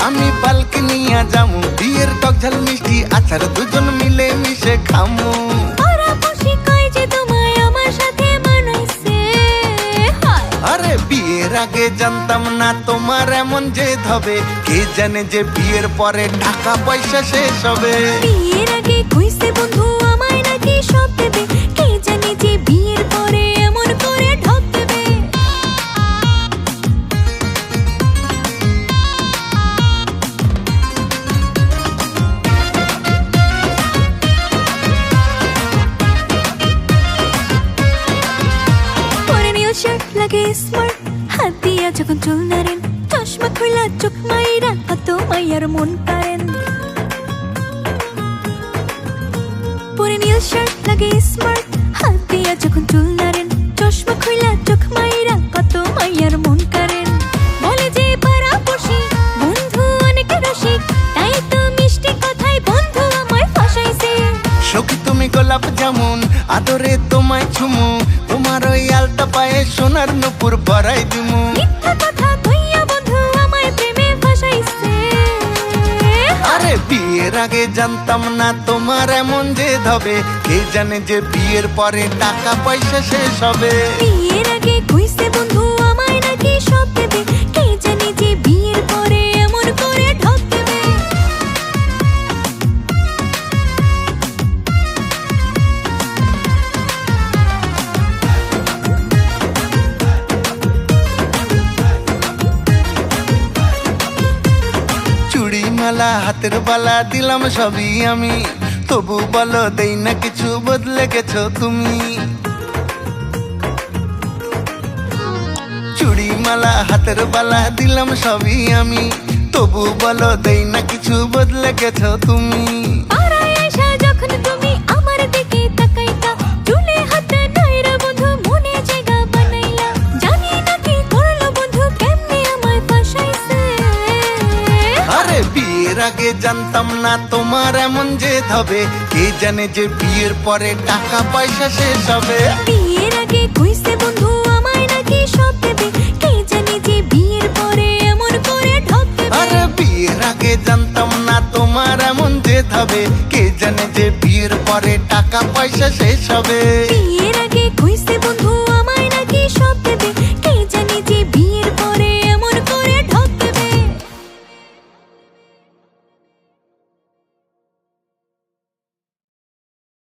আমি পালকি নিয়া যামু, বিয়ের টক ঝাল মিষ্টি আচার দুজন মিলে মিশে খামু। পাড়াপড়শি কয় যে তোমায় আমার সাথে মানাইছে। আরে বিয়ের আগে জানতাম না তোমার এমন জেদ হবে, কে জানে যে বিয়ের পরে টাকা পয়সা শেষ হবে। বিয়ের আগে কইছে বন্ধু আমায় নাকি সব দেবে, কে জানে যে বিয়ের পরে এমন করে ঠক দেবে। পরে নীল শার্ট লাগে স্মার্ট, হাত দিয়া যখন চুল নাড়েন, চশমা খুইলা চোখ মাইরা কত মাইয়ার মন কারেন। পরে নীল শার্ট লাগে স্মার্ট, হাত দিয়া যখন চুল নাড়েন, চশমা খুইলা চোখ মাইরা কত মাইয়ার মন কারেন। বলে যে পাড়াপড়শি বন্ধু অনেক রসিক, তাই তো মিষ্টি কথায় বন্ধু আমায় ফাঁসাইছে। সখী তুমি গোলাপ জামুন, আদরে তোমায় ছুমু, তোমার ওই আলতা পায়ে সোনার নুপুর পরাই দিমু। মিথ্যা কথা কইয়া বন্ধু আমায় প্রেমে ফাঁসাইছে। আরে বিয়ের আগে জানতাম না তোমার এমন জেদ হবে, কে জানে যে বিয়ের পরে টাকা পয়সা শেষ হবে। বিয়ের আগে কইছে বন্ধু আমায় নাকি সব দেবে, কে জানে যে বিয়ের পরে এমন করে ঠক দেবে। চুড়ি মালা হাতের বালা দিলাম সবই আমি, তবু বলো দেই না কিছু, বদলে গেছো তুমি। চুড়ি মালা হাতের বালা দিলাম সবই আমি, তবু বলো দেই না কিছু, বদলে গেছো তুমি। পাড়ায় আইসা যখন তুমি আমার দিকে তাকাইতা, চুলে হাত নাইরা বন্ধু মনে জায়গা বানাইলা। জানি না কি করলো বন্ধু, কেমনে আমায় ফাঁসাইছে। আরে বিয়ের আগে জানতাম না তোমার এমন জেদ হবে, কে জানে যে বিয়ের পরে টাকা পয়সা শেষ হবে। বিয়ের আগে কইছে বন্ধু আমায় নাকি সব দেবে, কে জানে যে বিয়ের পরে এমন করে ঠক দেবে। আরে বিয়ের আগে জানতাম না তোমার এমন জেদ হবে, কে জানে যে বিয়ের পরে টাকা পয়সা শেষ হবে। বিয়ের